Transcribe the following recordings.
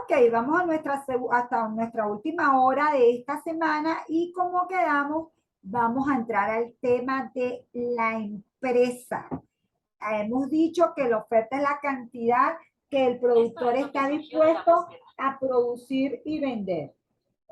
Ok, vamos a hasta nuestra última hora de esta semana y como quedamos, vamos a entrar al tema de la empresa. Hemos dicho que la oferta es la cantidad que el productor está dispuesto a producir y vender.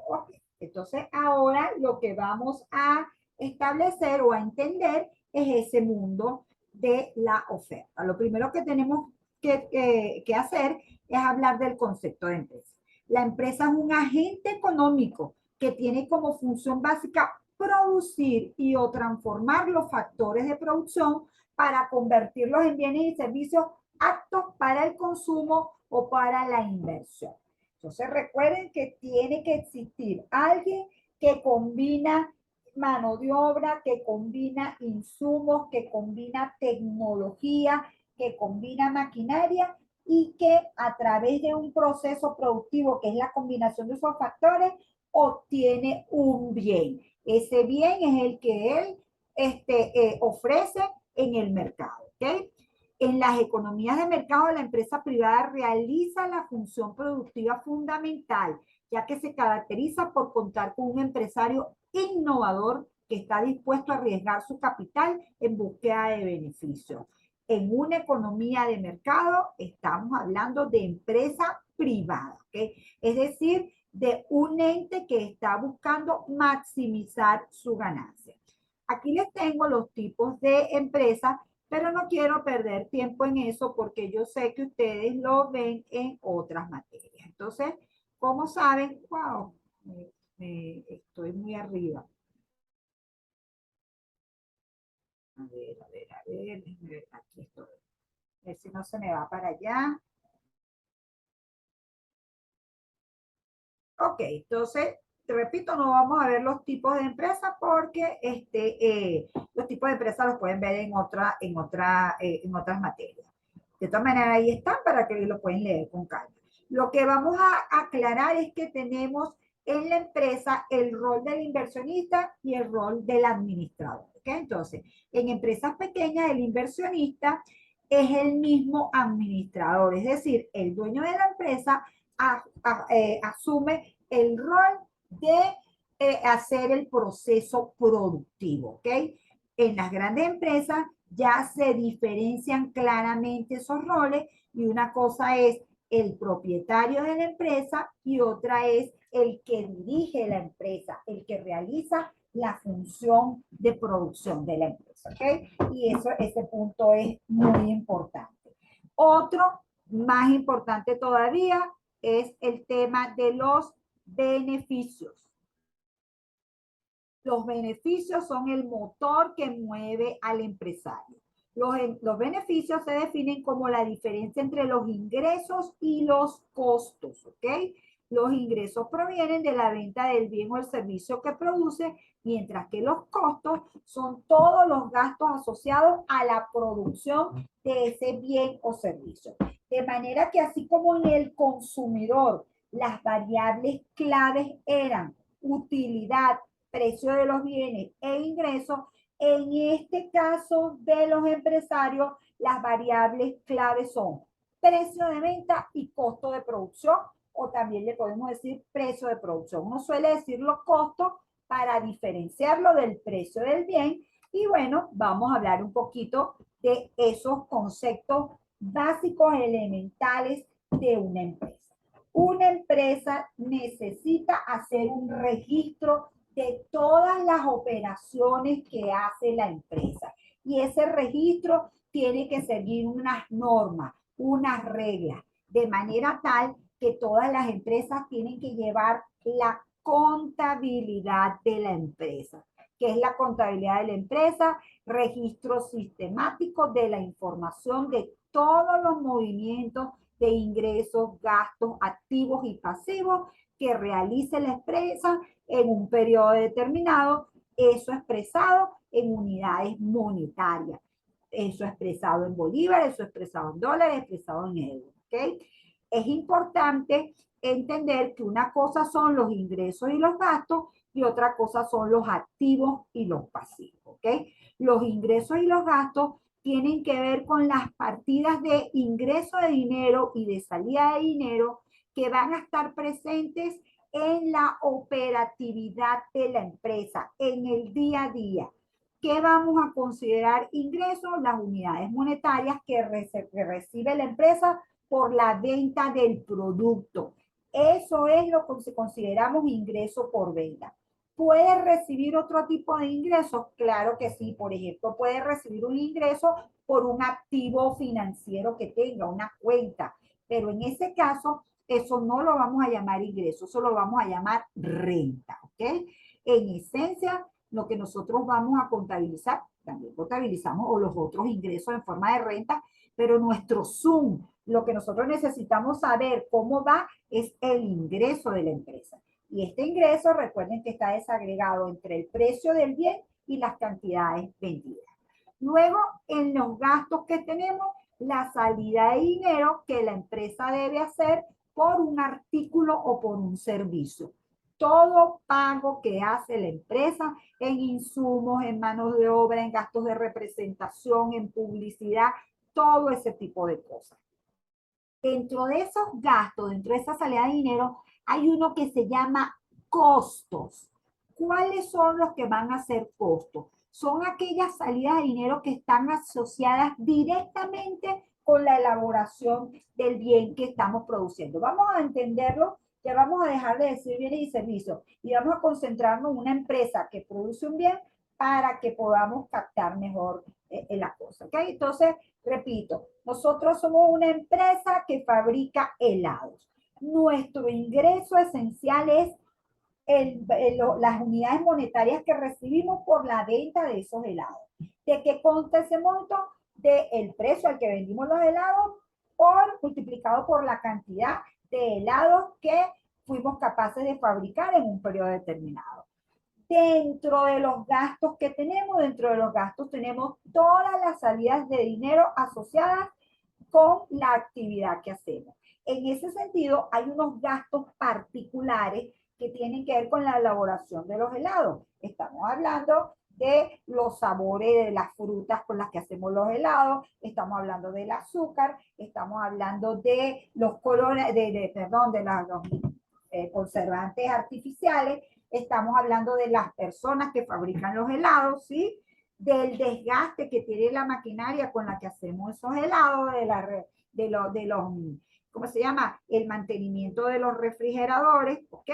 Ok, entonces ahora lo que vamos a establecer o a entender es ese mundo de la oferta. Lo primero que tenemos que hacer es hablar del concepto de empresa. La empresa es un agente económico que tiene como función básica producir y o transformar los factores de producción para convertirlos en bienes y servicios aptos para el consumo o para la inversión. Entonces recuerden que tiene que existir alguien que combina mano de obra, que combina insumos, que combina tecnología, que combina maquinaria y que a través de un proceso productivo, que es la combinación de esos factores, obtiene un bien. Ese bien es el que él ofrece en el mercado. ¿Ok? En las economías de mercado, la empresa privada realiza la función productiva fundamental, ya que se caracteriza por contar con un empresario innovador que está dispuesto a arriesgar su capital en búsqueda de beneficio. En una economía de mercado estamos hablando de empresa privada, ¿okay? Es decir, de un ente que está buscando maximizar su ganancia. Aquí les tengo los tipos de empresas, pero no quiero perder tiempo en eso porque yo sé que ustedes lo ven en otras materias. Entonces, como saben, wow, estoy muy arriba. A ver, aquí estoy. A ver si no se me va para allá. Ok, entonces, te repito, no vamos a ver los tipos de empresas porque los tipos de empresas los pueden ver en otras materias. De todas maneras, ahí están para que lo pueden leer con calma. Lo que vamos a aclarar es que tenemos en la empresa el rol del inversionista y el rol del administrador. ¿Okay? Entonces, en empresas pequeñas, el inversionista es el mismo administrador, es decir, el dueño de la empresa asume el rol de hacer el proceso productivo, ¿ok? En las grandes empresas ya se diferencian claramente esos roles y una cosa es el propietario de la empresa y otra es el que dirige la empresa, el que realiza la función de producción de la empresa, ¿ok? Y ese punto es muy importante. Otro, más importante todavía, es el tema de los beneficios. Los beneficios son el motor que mueve al empresario. Los beneficios se definen como la diferencia entre los ingresos y los costos, ¿ok? Los ingresos provienen de la venta del bien o el servicio que produce, mientras que los costos son todos los gastos asociados a la producción de ese bien o servicio. De manera que así como en el consumidor las variables claves eran utilidad, precio de los bienes e ingresos, en este caso de los empresarios, las variables claves son precio de venta y costo de producción, o también le podemos decir precio de producción. Uno suele decir los costos para diferenciarlo del precio del bien. Y bueno, vamos a hablar un poquito de esos conceptos básicos elementales de una empresa. Una empresa necesita hacer un registro de todas las operaciones que hace la empresa. Y ese registro tiene que seguir unas normas, unas reglas, de manera tal que todas las empresas tienen que llevar la contabilidad de la empresa. ¿Qué es la contabilidad de la empresa? Registro sistemático de la información de todos los movimientos de ingresos, gastos, activos y pasivos que realice la empresa en un periodo determinado, eso expresado en unidades monetarias, eso expresado en bolívares, eso expresado en dólares, expresado en euros, ¿ok? Es importante entender que una cosa son los ingresos y los gastos y otra cosa son los activos y los pasivos, ¿ok? Los ingresos y los gastos tienen que ver con las partidas de ingreso de dinero y de salida de dinero que van a estar presentes en la operatividad de la empresa, en el día a día. ¿Qué vamos a considerar ingresos? Las unidades monetarias que recibe la empresa por la venta del producto. Eso es lo que consideramos ingreso por venta. ¿Puede recibir otro tipo de ingresos? Claro que sí. Por ejemplo, puede recibir un ingreso por un activo financiero que tenga, una cuenta. Pero en ese caso, eso no lo vamos a llamar ingreso, eso lo vamos a llamar renta, ¿ok? En esencia, lo que nosotros vamos a contabilizar, también contabilizamos o los otros ingresos en forma de renta, pero nuestro Zoom, lo que nosotros necesitamos saber cómo va es el ingreso de la empresa. Y este ingreso, recuerden que está desagregado entre el precio del bien y las cantidades vendidas. Luego, en los gastos que tenemos, la salida de dinero que la empresa debe hacer por un artículo o por un servicio. Todo pago que hace la empresa en insumos, en manos de obra, en gastos de representación, en publicidad, todo ese tipo de cosas. Dentro de esos gastos, dentro de esa salida de dinero, hay uno que se llama costos. ¿Cuáles son los que van a ser costos? Son aquellas salidas de dinero que están asociadas directamente con la elaboración del bien que estamos produciendo. Vamos a entenderlo, ya vamos a dejar de decir bienes y servicios y vamos a concentrarnos en una empresa que produce un bien para que podamos captar mejor la cosa. ¿Okay? Entonces, repito, nosotros somos una empresa que fabrica helados. Nuestro ingreso esencial es las unidades monetarias que recibimos por la venta de esos helados. ¿De qué consta ese monto? Del precio al que vendimos los helados multiplicado por la cantidad de helados que fuimos capaces de fabricar en un periodo determinado. Dentro de los gastos que tenemos, dentro de los gastos tenemos todas las salidas de dinero asociadas con la actividad que hacemos. En ese sentido, hay unos gastos particulares que tienen que ver con la elaboración de los helados. Estamos hablando de los sabores de las frutas con las que hacemos los helados, estamos hablando del azúcar, estamos hablando de los colores, los conservantes artificiales, estamos hablando de las personas que fabrican los helados, ¿sí? Del desgaste que tiene la maquinaria con la que hacemos esos helados, de los, ¿cómo se llama? El mantenimiento de los refrigeradores, ¿ok?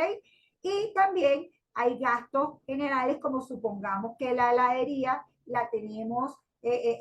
Y también hay gastos generales, como supongamos que la heladería la tenemos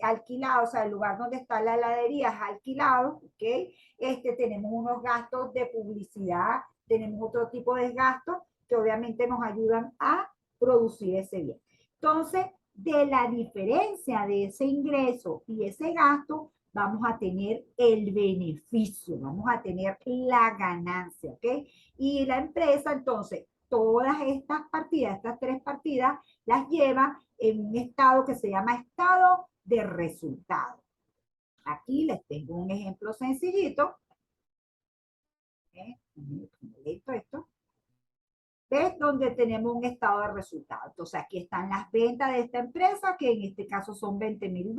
alquilada, o sea, el lugar donde está la heladería es alquilado, ¿ok? Tenemos unos gastos de publicidad, tenemos otro tipo de gastos que obviamente nos ayudan a producir ese bien. Entonces, de la diferencia de ese ingreso y ese gasto, vamos a tener el beneficio, vamos a tener la ganancia, ¿ok? Y la empresa, entonces, todas estas partidas, estas tres partidas, las lleva en un estado que se llama estado de resultado. Aquí les tengo un ejemplo sencillito. Esto. ¿Ves? Donde tenemos un estado de resultados. Entonces, aquí están las ventas de esta empresa, que en este caso son $20,000.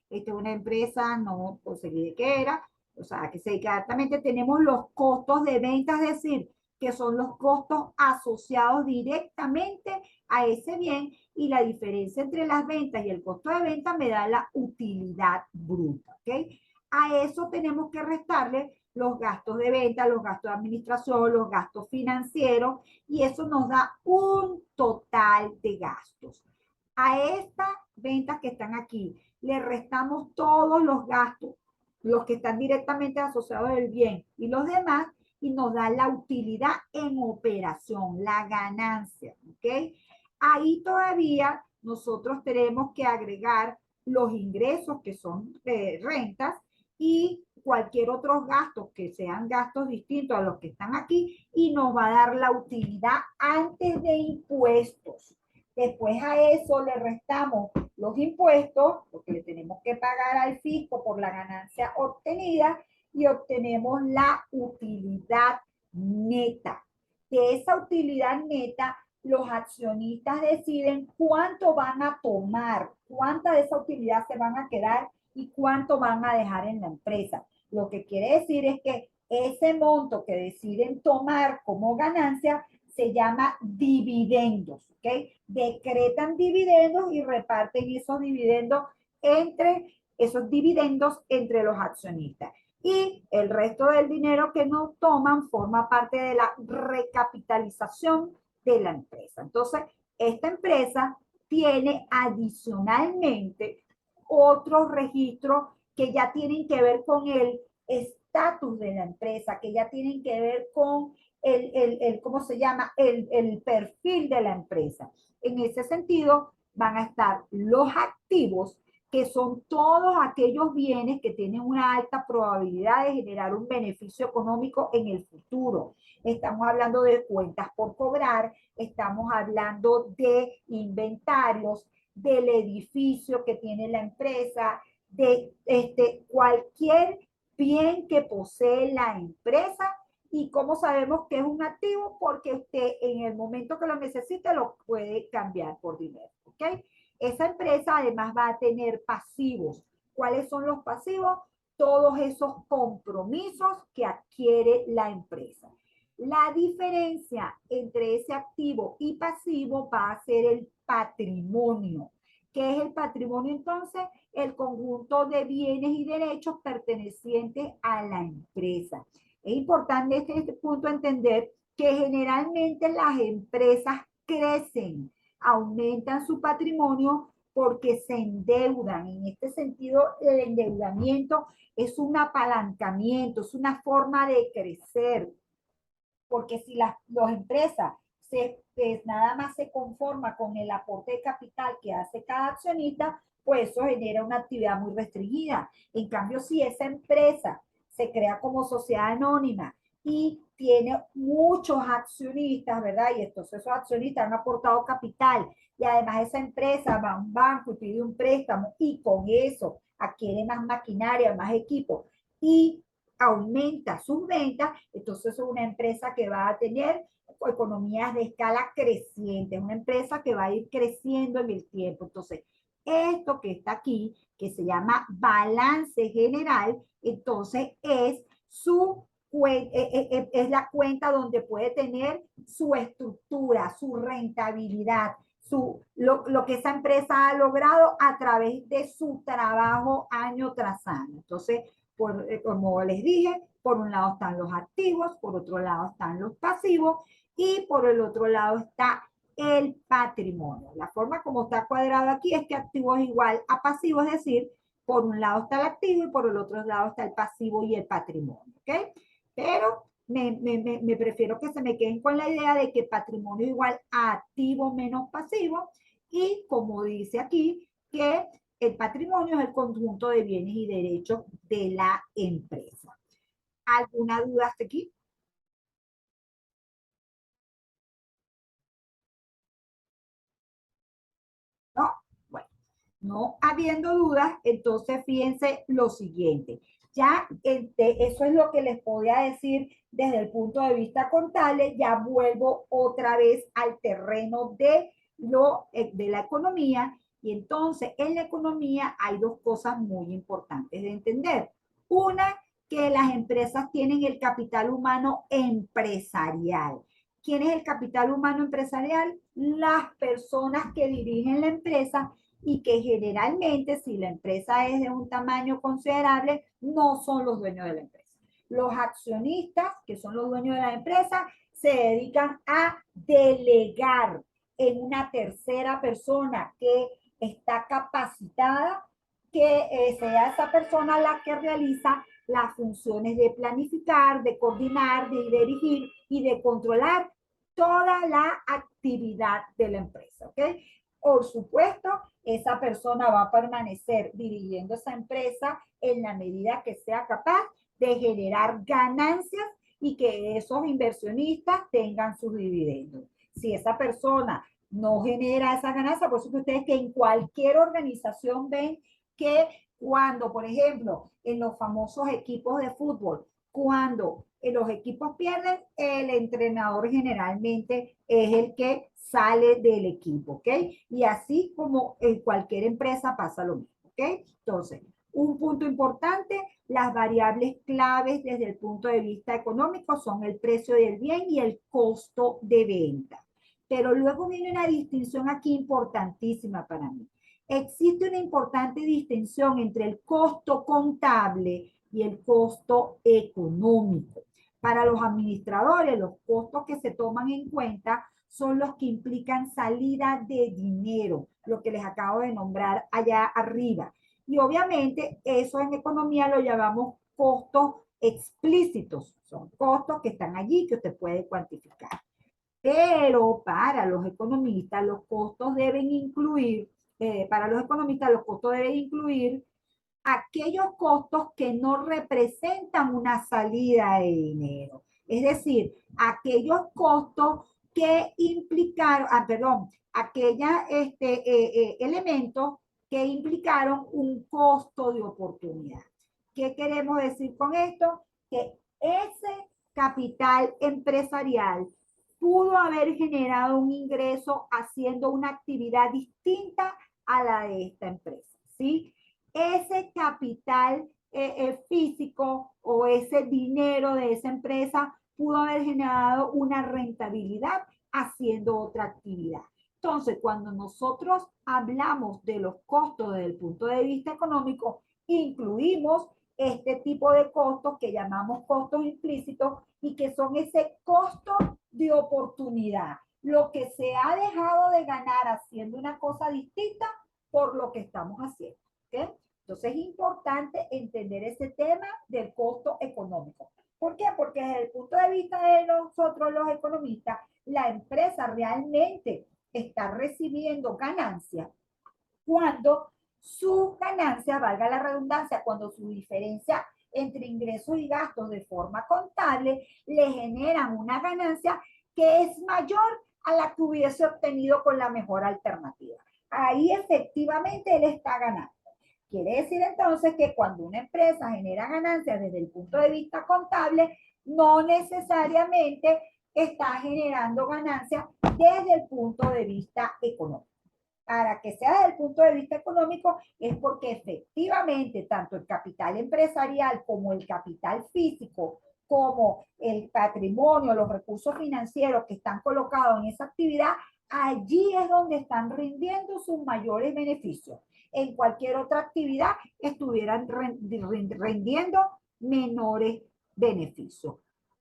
Esta es una empresa, no conseguí de qué era, o sea, que se exactamente tenemos los costos de ventas, es decir, que son los costos asociados directamente a ese bien, y la diferencia entre las ventas y el costo de venta me da la utilidad bruta, ¿ok? A eso tenemos que restarle los gastos de venta, los gastos de administración, los gastos financieros, y eso nos da un total de gastos. A estas ventas que están aquí le restamos todos los gastos, los que están directamente asociados al bien y los demás, y nos da la utilidad en operación, la ganancia, ¿ok? Ahí todavía nosotros tenemos que agregar los ingresos que son rentas y cualquier otros gastos que sean gastos distintos a los que están aquí, y nos va a dar la utilidad antes de impuestos. Después a eso le restamos los impuestos, porque le tenemos que pagar al fisco por la ganancia obtenida, y obtenemos la utilidad neta. De esa utilidad neta, los accionistas deciden cuánto van a tomar, cuánta de esa utilidad se van a quedar y cuánto van a dejar en la empresa. Lo que quiere decir es que Ese monto que deciden tomar como ganancia se llama dividendos, ¿ok? Decretan dividendos y reparten esos dividendos entre los accionistas. Y el resto del dinero que no toman forma parte de la recapitalización de la empresa. Entonces, esta empresa tiene adicionalmente otros registros que ya tienen que ver con el estatus de la empresa, que ya tienen que ver con ¿cómo se llama? El perfil de la empresa. En ese sentido, van a estar los activos, que son todos aquellos bienes que tienen una alta probabilidad de generar un beneficio económico en el futuro. Estamos hablando de cuentas por cobrar, estamos hablando de inventarios, del edificio que tiene la empresa, de cualquier bien que posee la empresa. ¿Y cómo sabemos que es un activo? Porque usted en el momento que lo necesite lo puede cambiar por dinero, ¿ok? Esa empresa además va a tener pasivos. ¿Cuáles son los pasivos? Todos esos compromisos que adquiere la empresa. La diferencia entre ese activo y pasivo va a ser el patrimonio. ¿Qué es el patrimonio entonces? El conjunto de bienes y derechos pertenecientes a la empresa. Es importante en este punto entender que generalmente las empresas crecen, aumentan su patrimonio porque se endeudan. En este sentido, el endeudamiento es un apalancamiento, es una forma de crecer, porque si las empresas nada más se conforma con el aporte de capital que hace cada accionista, pues eso genera una actividad muy restringida. En cambio, si esa empresa se crea como sociedad anónima y tiene muchos accionistas, ¿verdad? Y entonces esos accionistas han aportado capital y además esa empresa va a un banco y pide un préstamo y con eso adquiere más maquinaria, más equipo y aumenta sus ventas, entonces es una empresa que va a tener economías de escala crecientes, una empresa que va a ir creciendo en el tiempo. Entonces, esto que está aquí, que se llama balance general, entonces es la cuenta donde puede tener su estructura, su rentabilidad, lo que esa empresa ha logrado a través de su trabajo año tras año. Entonces, como les dije, por un lado están los activos, por otro lado están los pasivos y por el otro lado está el patrimonio. La forma como está cuadrado aquí es que activo es igual a pasivo, es decir, por un lado está el activo y por el otro lado está el pasivo y el patrimonio, ¿ok? Pero me prefiero que se me queden con la idea de que patrimonio es igual a activo menos pasivo y como dice aquí, que el patrimonio es el conjunto de bienes y derechos de la empresa. ¿Alguna duda hasta aquí? ¿No? Bueno, no habiendo dudas, entonces fíjense lo siguiente. Ya eso es lo que les podía decir desde el punto de vista contable. Ya vuelvo otra vez al terreno de la economía. Y entonces en la economía hay dos cosas muy importantes de entender. Una, que las empresas tienen el capital humano empresarial. ¿Quién es el capital humano empresarial? Las personas que dirigen la empresa y que generalmente, si la empresa es de un tamaño considerable, no son los dueños de la empresa. Los accionistas, que son los dueños de la empresa, se dedican a delegar en una tercera persona que está capacitada, que sea esa persona la que realiza las funciones de planificar, de coordinar, de dirigir y de controlar toda la actividad de la empresa, ¿ok? Por supuesto, esa persona va a permanecer dirigiendo esa empresa en la medida que sea capaz de generar ganancias y que esos inversionistas tengan sus dividendos. Si esa persona no genera esa ganancia, por eso que ustedes que en cualquier organización ven que cuando, por ejemplo, en los famosos equipos de fútbol, cuando los equipos pierden, el entrenador generalmente es el que sale del equipo, ¿ok? Y así como en cualquier empresa pasa lo mismo, ¿ok? Entonces, un punto importante, Las variables claves desde el punto de vista económico son el precio del bien y el costo de venta. Pero luego viene una distinción aquí importantísima para mí. Existe una importante distinción entre el costo contable y el costo económico. Para los administradores, los costos que se toman en cuenta son los que implican salida de dinero, lo que les acabo de nombrar allá arriba. Y obviamente eso en economía lo llamamos costos explícitos, son costos que están allí que usted puede cuantificar. Pero para los economistas los costos deben incluir, aquellos costos que no representan una salida de dinero. Es decir, aquellos costos que implicaron, aquellos elementos que implicaron un costo de oportunidad. ¿Qué queremos decir con esto? Que ese capital empresarial pudo haber generado un ingreso haciendo una actividad distinta a la de esta empresa, ¿sí? Ese capital físico o ese dinero de esa empresa pudo haber generado una rentabilidad haciendo otra actividad. Entonces, cuando nosotros hablamos de los costos desde el punto de vista económico, incluimos este tipo de costos que llamamos costos implícitos y que son ese costo de oportunidad, lo que se ha dejado de ganar haciendo una cosa distinta por lo que estamos haciendo. ¿Okay? Entonces es importante entender ese tema del costo económico. ¿Por qué? Porque desde el punto de vista de nosotros los economistas, la empresa realmente está recibiendo ganancias cuando sus ganancias, valga la redundancia, cuando su diferencia entre ingresos y gastos de forma contable le generan una ganancia que es mayor a la que hubiese obtenido con la mejor alternativa. Ahí efectivamente él está ganando. Quiere decir entonces que cuando una empresa genera ganancias desde el punto de vista contable, no necesariamente está generando ganancias desde el punto de vista económico. Para que sea desde el punto de vista económico es porque efectivamente tanto el capital empresarial como el capital físico, como el patrimonio, los recursos financieros que están colocados en esa actividad, allí es donde están rindiendo sus mayores beneficios. En cualquier otra actividad estuvieran rindiendo menores beneficios.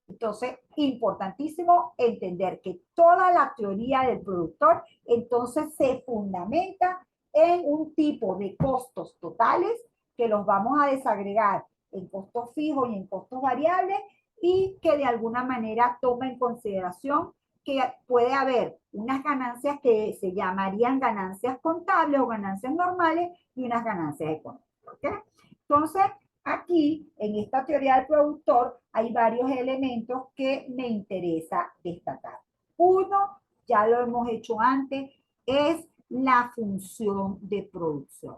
Entonces, importantísimo entender que toda la teoría del productor entonces se fundamenta en un tipo de costos totales que los vamos a desagregar en costos fijos y en costos variables y que de alguna manera toma en consideración que puede haber unas ganancias que se llamarían ganancias contables o ganancias normales y unas ganancias económicas. ¿Okay? Entonces, aquí, en esta teoría del productor, hay varios elementos que me interesa destacar. Uno, ya lo hemos hecho antes, es la función de producción.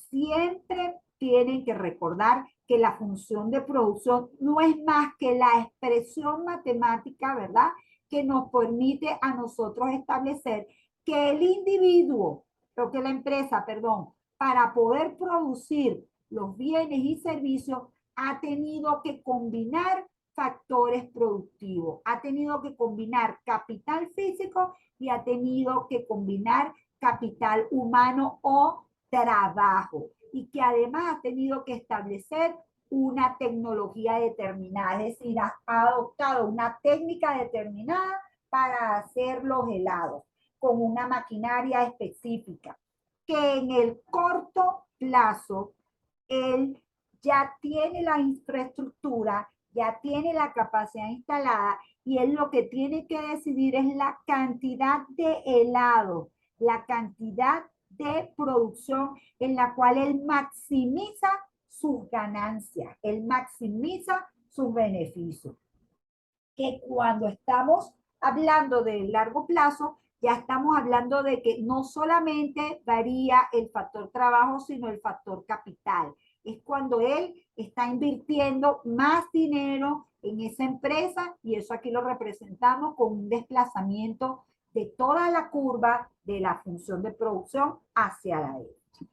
Siempre tienen que recordar que la función de producción no es más que la expresión matemática, ¿verdad?, que nos permite a nosotros establecer que el individuo, o que la empresa, perdón, para poder producir los bienes y servicios, ha tenido que combinar factores productivos, ha tenido que combinar capital físico y ha tenido que combinar capital humano o trabajo, y que además ha tenido que establecer una tecnología determinada, es decir, ha adoptado una técnica determinada para hacer los helados con una maquinaria específica, que en el corto plazo él ya tiene la infraestructura, ya tiene la capacidad instalada y él lo que tiene que decidir es la cantidad de helado, la cantidad de producción en la cual él maximiza sus ganancias, él maximiza sus beneficios. Que cuando estamos hablando de largo plazo, ya estamos hablando de que no solamente varía el factor trabajo, sino el factor capital. Es cuando él está invirtiendo más dinero en esa empresa y eso aquí lo representamos con un desplazamiento de toda la curva de la función de producción hacia la derecha.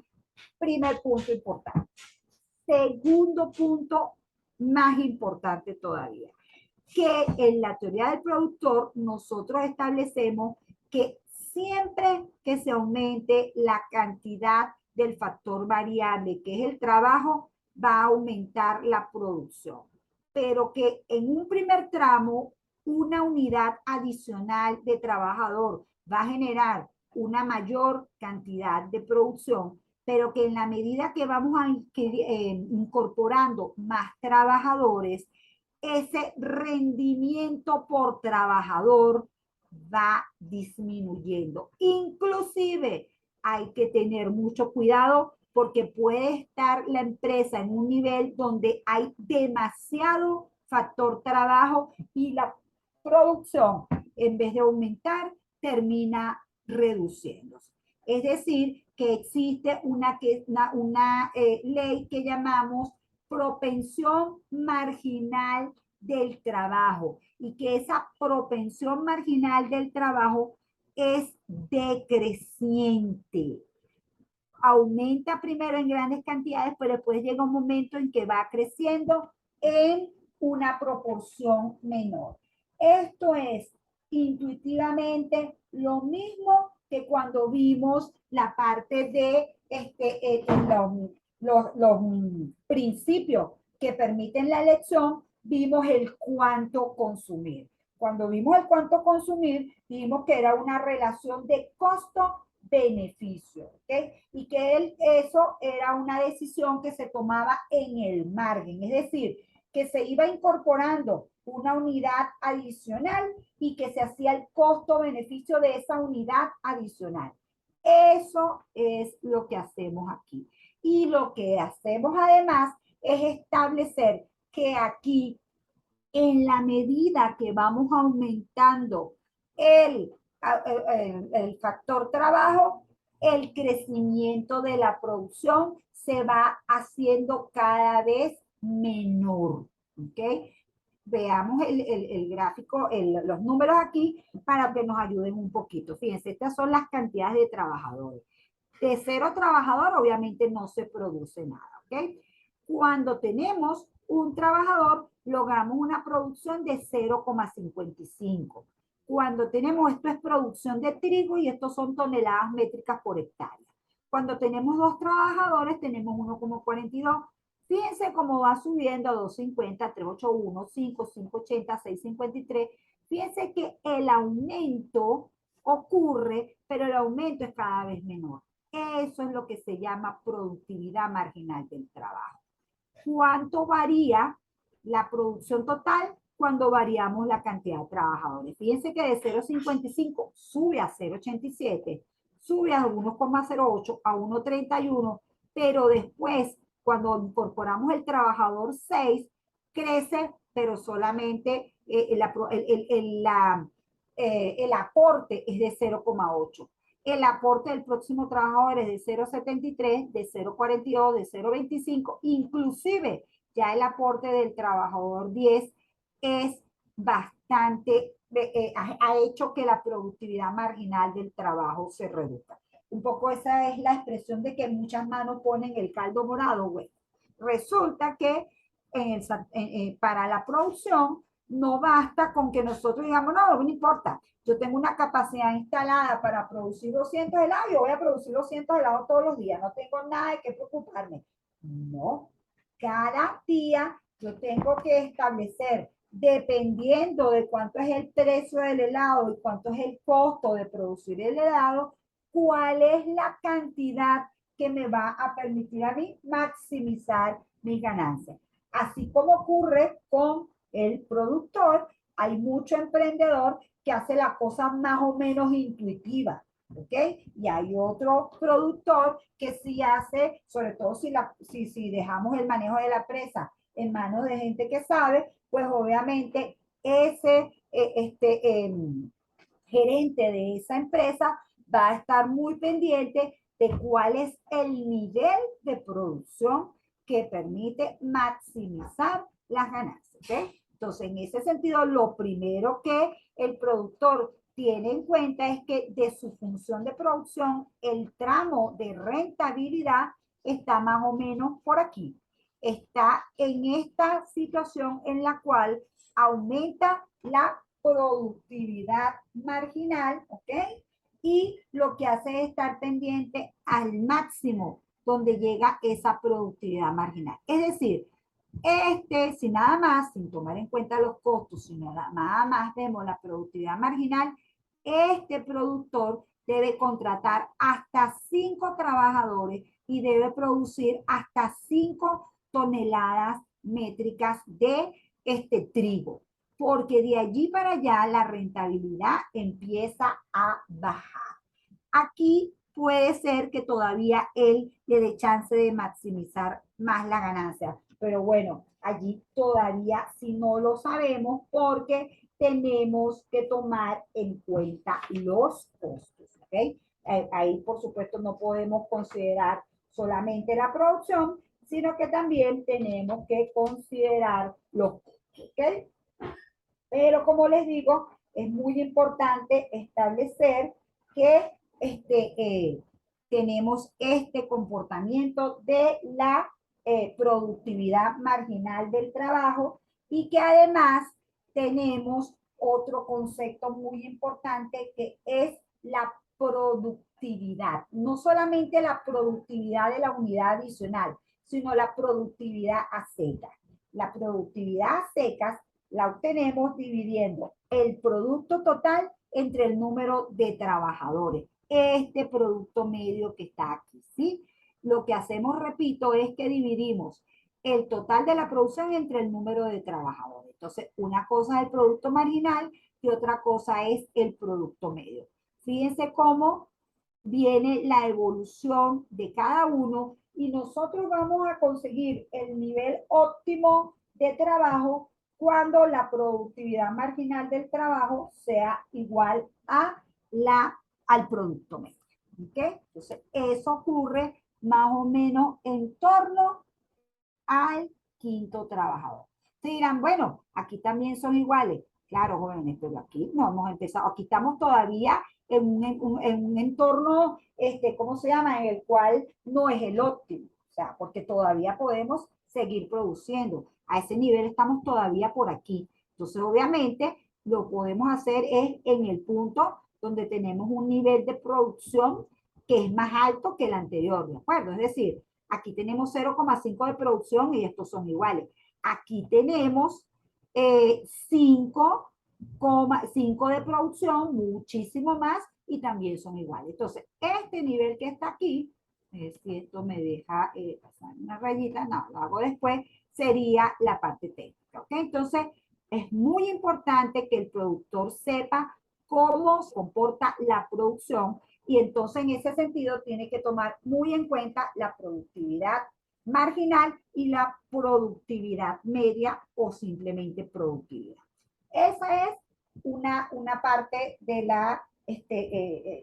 Primer punto importante. Segundo punto, más importante todavía, que en la teoría del productor nosotros establecemos que siempre que se aumente la cantidad del factor variable, que es el trabajo, va a aumentar la producción. Pero que en un primer tramo, una unidad adicional de trabajador va a generar una mayor cantidad de producción, pero que en la medida que vamos a incorporando más trabajadores, ese rendimiento por trabajador va disminuyendo. Inclusive hay que tener mucho cuidado porque puede estar la empresa en un nivel donde hay demasiado factor trabajo y la producción, en vez de aumentar, termina reduciéndose. Es decir, que existe una ley que llamamos propensión marginal del trabajo y que esa propensión marginal del trabajo es decreciente. Aumenta primero en grandes cantidades, pero después llega un momento en que va creciendo en una proporción menor. Esto es intuitivamente lo mismo que cuando vimos la parte de los principios que permiten la elección, vimos el cuánto consumir. Cuando vimos el cuánto consumir, vimos que era una relación de costo-beneficio, ¿ok? Y que eso era una decisión que se tomaba en el margen, es decir, que se iba incorporando una unidad adicional y que se hacía el costo-beneficio de esa unidad adicional. Eso es lo que hacemos aquí. Y lo que hacemos además es establecer que aquí, en la medida que vamos aumentando el, el factor trabajo, el crecimiento de la producción se va haciendo cada vez menor. ¿Ok? Veamos el gráfico, los números aquí para que nos ayuden un poquito. Fíjense, estas son las cantidades de trabajadores. De 0 trabajador, obviamente no se produce nada, ¿ok? Cuando tenemos un trabajador, logramos una producción de 0,55. Cuando tenemos, esto es producción de trigo y estos son toneladas métricas por hectárea. Cuando tenemos 2 trabajadores, tenemos 1,42. Fíjense cómo va subiendo a 250, 381, 5, 580, 653. Fíjense que el aumento ocurre, pero el aumento es cada vez menor. Eso es lo que se llama productividad marginal del trabajo. ¿Cuánto varía la producción total cuando variamos la cantidad de trabajadores? Fíjense que de 0,55 sube a 0,87, sube a 1,08, a 1,31, pero después, cuando incorporamos el trabajador 6, crece, pero solamente el aporte es de 0,8. El aporte del próximo trabajador es de 0,73, de 0,42, de 0,25, inclusive ya el aporte del trabajador 10 es bastante, ha hecho que la productividad marginal del trabajo se reduzca. Un poco esa es la expresión de que muchas manos ponen el caldo morado, güey. Resulta que para la producción no basta con que nosotros digamos, no, no importa, yo tengo una capacidad instalada para producir 200 helados, yo voy a producir 200 helados todos los días, no tengo nada de qué preocuparme. No, cada día yo tengo que establecer, dependiendo de cuánto es el precio del helado y cuánto es el costo de producir el helado, cuál es la cantidad que me va a permitir a mí maximizar mis ganancias. Así como ocurre con el productor, hay mucho emprendedor que hace la cosa más o menos intuitiva, ¿ok? Y hay otro productor que sí hace, sobre todo si dejamos el manejo de la presa en manos de gente que sabe, pues obviamente ese gerente de esa empresa va a estar muy pendiente de cuál es el nivel de producción que permite maximizar las ganancias. ¿Okay? Entonces, en ese sentido, lo primero que el productor tiene en cuenta es que de su función de producción, el tramo de rentabilidad está más o menos por aquí. está en esta situación en la cual aumenta la productividad marginal, ¿ok? Y lo que hace es estar pendiente al máximo donde llega esa productividad marginal. Es decir, si nada más, sin tomar en cuenta los costos, sino nada más vemos la productividad marginal, este productor debe contratar hasta 5 trabajadores y debe producir hasta 5 toneladas métricas de este trigo, porque de allí para allá la rentabilidad empieza a bajar. Aquí puede ser que todavía él le dé chance de maximizar más la ganancia, pero bueno, allí todavía si no lo sabemos porque tenemos que tomar en cuenta los costos, ¿ok? Ahí, por supuesto, no podemos considerar solamente la producción, sino que también tenemos que considerar los costos, ¿ok? Pero como les digo, es muy importante establecer que tenemos este comportamiento de la productividad marginal del trabajo y que además tenemos otro concepto muy importante que es la productividad. No solamente la productividad de la unidad adicional, sino la productividad a secas. La productividad a secas la obtenemos dividiendo el producto total entre el número de trabajadores. Este producto medio que está aquí, ¿sí? Lo que hacemos, repito, es que dividimos el total de la producción entre el número de trabajadores. Entonces, una cosa es el producto marginal y otra cosa es el producto medio. Fíjense cómo viene la evolución de cada uno y nosotros vamos a conseguir el nivel óptimo de trabajo cuando la productividad marginal del trabajo sea igual a al producto medio. ¿Okay? Entonces, eso ocurre más o menos en torno al quinto trabajador. Se dirán, bueno, aquí también son iguales. Claro, jóvenes, pero aquí no hemos empezado, aquí estamos todavía en un entorno, ¿cómo se llama? En el cual no es el óptimo, o sea, porque todavía podemos seguir produciendo. A ese nivel estamos todavía por aquí. Entonces, obviamente, lo podemos hacer es en el punto donde tenemos un nivel de producción que es más alto que el anterior, ¿de acuerdo? Es decir, aquí tenemos 0,5 de producción y estos son iguales. Aquí tenemos 5,5 de producción, muchísimo más, y también son iguales. Entonces, este nivel que está aquí, si esto me deja pasar una rayita, no, lo hago después, sería la parte técnica. ¿Ok? Entonces, es muy importante que el productor sepa cómo se comporta la producción y entonces en ese sentido tiene que tomar muy en cuenta la productividad marginal y la productividad media o simplemente productividad. Esa es una parte de la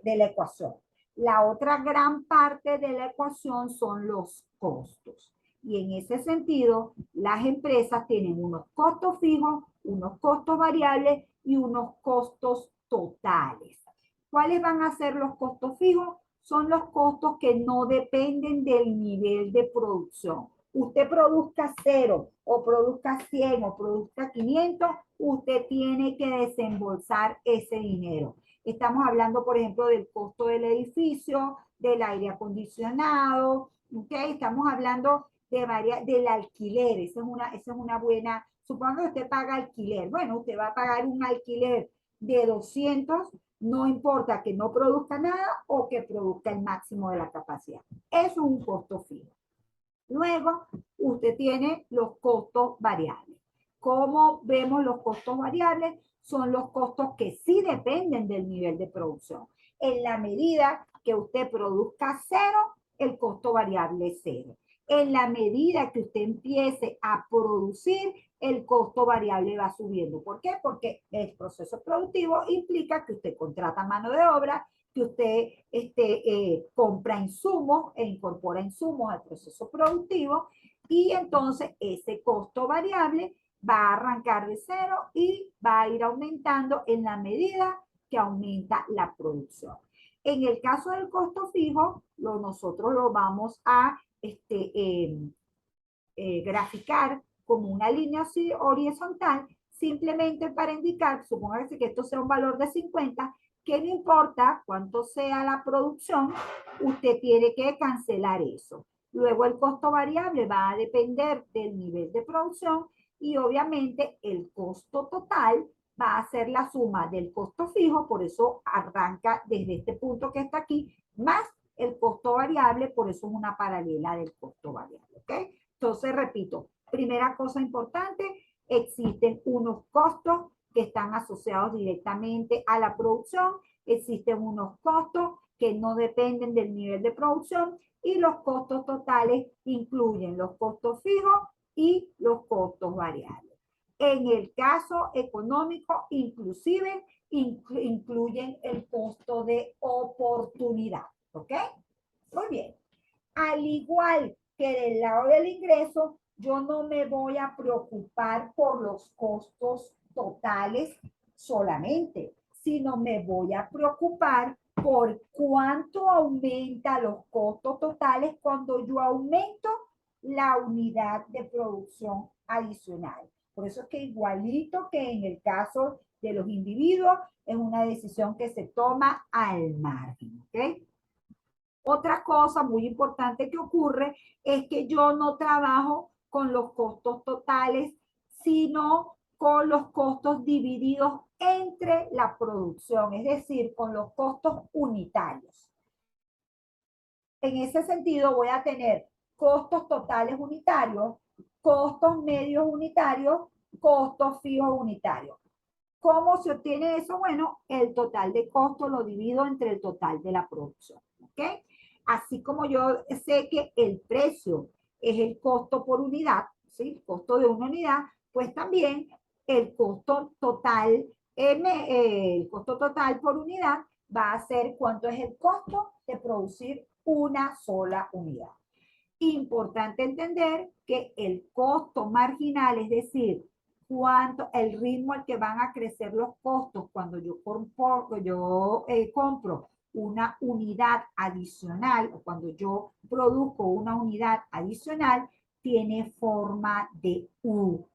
ecuación. La otra gran parte de la ecuación son los costos. Y en ese sentido, las empresas tienen unos costos fijos, unos costos variables y unos costos totales. ¿Cuáles van a ser los costos fijos? Son los costos que no dependen del nivel de producción. Usted produzca 0 o produzca 100 o produzca 500, usted tiene que desembolsar ese dinero. Estamos hablando, por ejemplo, del costo del edificio, del aire acondicionado, ¿okay? Estamos hablando del alquiler. Esa es una buena, supongo que usted paga alquiler. Bueno, usted va a pagar un alquiler de 200, no importa que no produzca nada o que produzca el máximo de la capacidad. Eso es un costo fijo. Luego, usted tiene los costos variables. ¿Cómo vemos los costos variables? Son los costos que sí dependen del nivel de producción. En la medida que usted produzca 0, el costo variable es 0. En la medida que usted empiece a producir, el costo variable va subiendo. ¿Por qué? Porque el proceso productivo implica que usted contrata mano de obra, que usted compra insumos e incorpora insumos al proceso productivo y entonces ese costo variable va a arrancar de 0 y va a ir aumentando en la medida que aumenta la producción. En el caso del costo fijo, nosotros lo vamos a graficar como una línea horizontal, simplemente para indicar, supóngase que esto sea un valor de 50, que no importa cuánto sea la producción, usted tiene que cancelar eso. Luego el costo variable va a depender del nivel de producción y obviamente el costo total va a ser la suma del costo fijo, por eso arranca desde este punto que está aquí, más el costo variable, por eso es una paralela del costo variable, ¿ok? Entonces, repito, primera cosa importante, existen unos costos que están asociados directamente a la producción, existen unos costos que no dependen del nivel de producción y los costos totales incluyen los costos fijos y los costos variables. En el caso económico, inclusive incluyen el costo de oportunidad, ¿ok? Muy bien. Al igual que del lado del ingreso, yo no me voy a preocupar por los costos totales solamente, sino me voy a preocupar por cuánto aumenta los costos totales cuando yo aumento la unidad de producción adicional. Por eso es que igualito que en el caso de los individuos, es una decisión que se toma al margen, ¿ok? Otra cosa muy importante que ocurre es que yo no trabajo con los costos totales, sino con los costos divididos entre la producción, es decir, con los costos unitarios. En ese sentido voy a tener costos totales unitarios, costos medios unitarios, costos fijos unitarios. ¿Cómo se obtiene eso? Bueno, el total de costos lo divido entre el total de la producción, ¿ok? Así como yo sé que el precio es el costo por unidad, ¿sí? El costo de una unidad, pues también el costo total por unidad va a ser cuánto es el costo de producir una sola unidad. Importante entender que el costo marginal, es decir, el ritmo al que van a crecer los costos cuando yo compro una unidad adicional o cuando yo produzco una unidad adicional, tiene forma de U.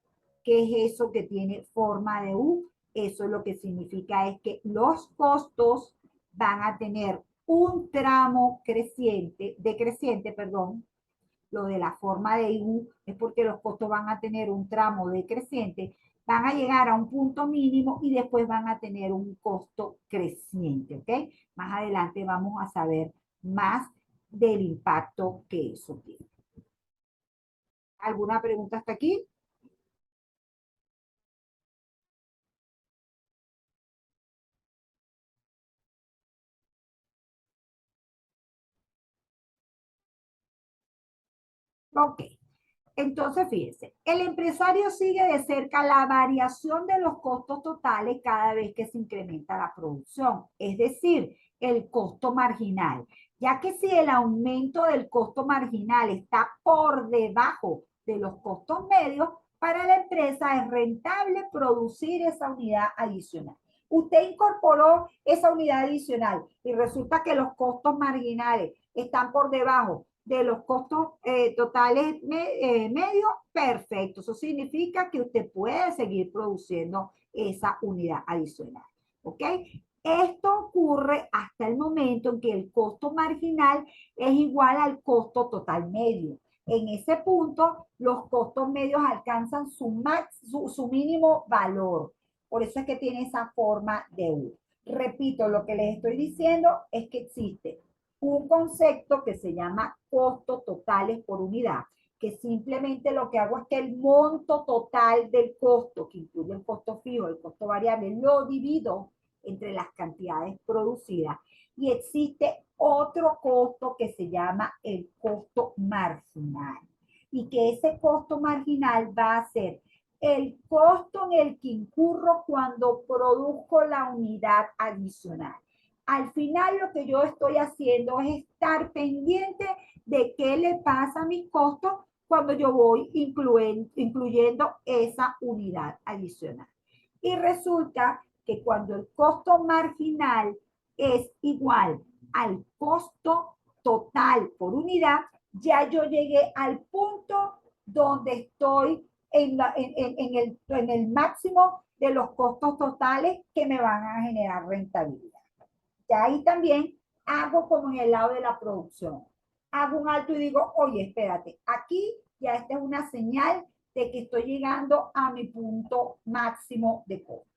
¿Qué es eso que tiene forma de U? Eso lo que significa es que los costos van a tener un tramo decreciente, perdón. Lo de la forma de U es porque los costos van a tener un tramo decreciente, van a llegar a un punto mínimo y después van a tener un costo creciente, ¿ok? Más adelante vamos a saber más del impacto que eso tiene. ¿Alguna pregunta hasta aquí? Ok. Entonces, fíjense, el empresario sigue de cerca la variación de los costos totales cada vez que se incrementa la producción, es decir, el costo marginal, ya que si el aumento del costo marginal está por debajo de los costos medios, para la empresa es rentable producir esa unidad adicional. Usted incorporó esa unidad adicional y resulta que los costos marginales están por debajo de los costos totales medios, perfecto. Eso significa que usted puede seguir produciendo esa unidad adicional. ¿Ok? Esto ocurre hasta el momento en que el costo marginal es igual al costo total medio. En ese punto, los costos medios alcanzan su mínimo valor. Por eso es que tiene esa forma de U. Repito, lo que les estoy diciendo es que existe un concepto que se llama costos totales por unidad, que simplemente lo que hago es que el monto total del costo, que incluye el costo fijo, el costo variable, lo divido entre las cantidades producidas. Y existe otro costo que se llama el costo marginal. Y que ese costo marginal va a ser el costo en el que incurro cuando produzco la unidad adicional. Al final lo que yo estoy haciendo es estar pendiente de qué le pasa a mis costos cuando yo voy incluyendo esa unidad adicional. Y resulta que cuando el costo marginal es igual al costo total por unidad, ya yo llegué al punto donde estoy en el máximo de los costos totales que me van a generar rentabilidad. Ya ahí también hago como en el lado de la producción. Hago un alto y digo, oye, espérate, aquí ya esta es una señal de que estoy llegando a mi punto máximo de costo.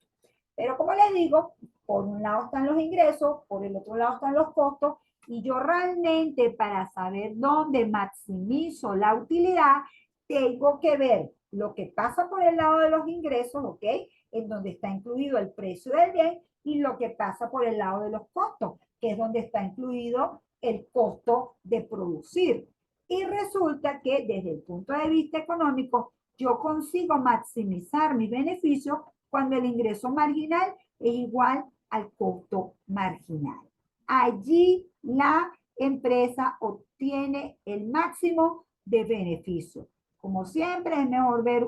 Pero como les digo, por un lado están los ingresos, por el otro lado están los costos, y yo realmente para saber dónde maximizo la utilidad, tengo que ver lo que pasa por el lado de los ingresos, ¿ok? En donde está incluido el precio del bien, y lo que pasa por el lado de los costos, que es donde está incluido el costo de producir. Y resulta que desde el punto de vista económico, yo consigo maximizar mis beneficios cuando el ingreso marginal es igual al costo marginal. Allí la empresa obtiene el máximo de beneficio. Como siempre, es mejor ver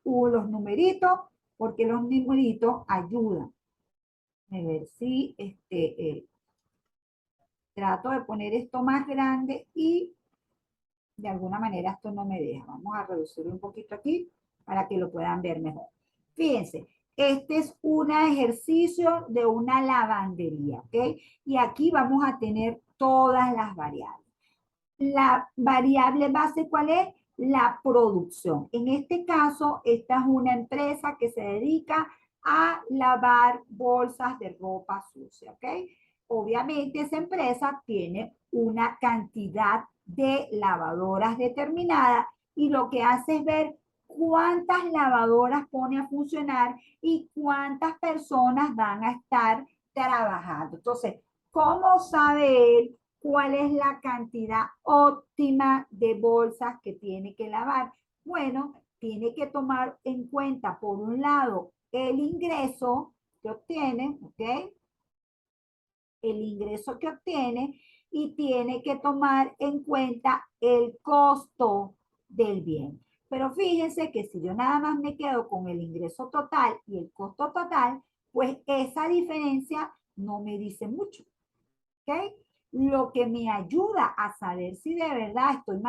los numeritos porque los numeritos ayudan. A ver si trato de poner esto más grande y de alguna manera esto no me deja. Vamos a reducirlo un poquito aquí para que lo puedan ver mejor. Fíjense, este es un ejercicio de una lavandería, ¿ok? Y aquí vamos a tener todas las variables. La variable base, ¿cuál es? La producción. En este caso, esta es una empresa que se dedica a lavar bolsas de ropa sucia, ¿ok? Obviamente esa empresa tiene una cantidad de lavadoras determinada y lo que hace es ver cuántas lavadoras pone a funcionar y cuántas personas van a estar trabajando. Entonces, ¿cómo sabe él cuál es la cantidad óptima de bolsas que tiene que lavar? Bueno, tiene que tomar en cuenta, por un lado, el ingreso que obtiene, ¿ok? El ingreso que obtiene y tiene que tomar en cuenta el costo del bien. Pero fíjense que si yo nada más me quedo con el ingreso total y el costo total, pues esa diferencia no me dice mucho. ¿Ok? Lo que me ayuda a saber si de verdad estoy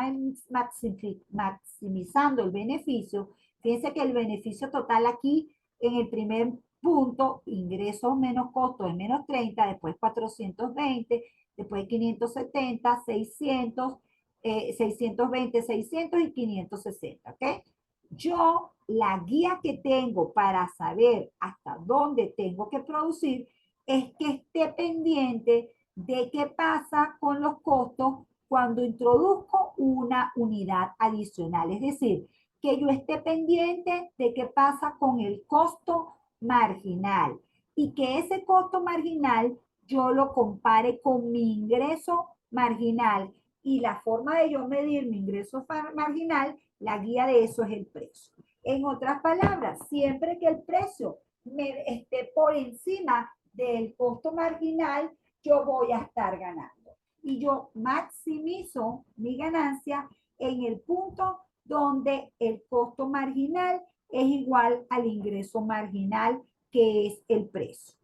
maximizando el beneficio, fíjense que el beneficio total aquí en el primer punto, ingresos menos costos es menos 30, después 420, después 570, 600, 620, 600 y 560, ¿ok? Yo, la guía que tengo para saber hasta dónde tengo que producir es que esté pendiente de qué pasa con los costos cuando introduzco una unidad adicional. Es decir, que yo esté pendiente de qué pasa con el costo marginal y que ese costo marginal yo lo compare con mi ingreso marginal, y la forma de yo medir mi ingreso marginal, la guía de eso es el precio. En otras palabras, siempre que el precio me esté por encima del costo marginal, yo voy a estar ganando. Y yo maximizo mi ganancia en el punto donde el costo marginal es igual al ingreso marginal, que es el precio.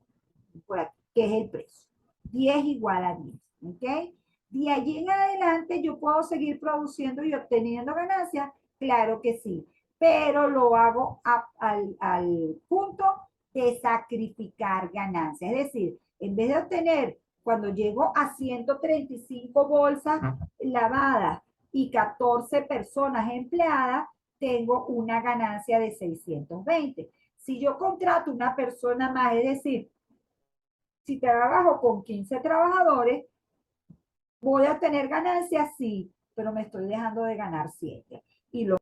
Por aquí, que es el precio. 10 igual a 10. ¿Ok? De allí en adelante yo puedo seguir produciendo y obteniendo ganancias. Claro que sí. Pero lo hago al punto de sacrificar ganancias. Es decir, en vez de obtener, cuando llego a 135 bolsas lavadas y 14 personas empleadas, tengo una ganancia de 620. Si yo contrato una persona más, es decir, si trabajo con 15 trabajadores, voy a tener ganancias, sí, pero me estoy dejando de ganar 7. Y lo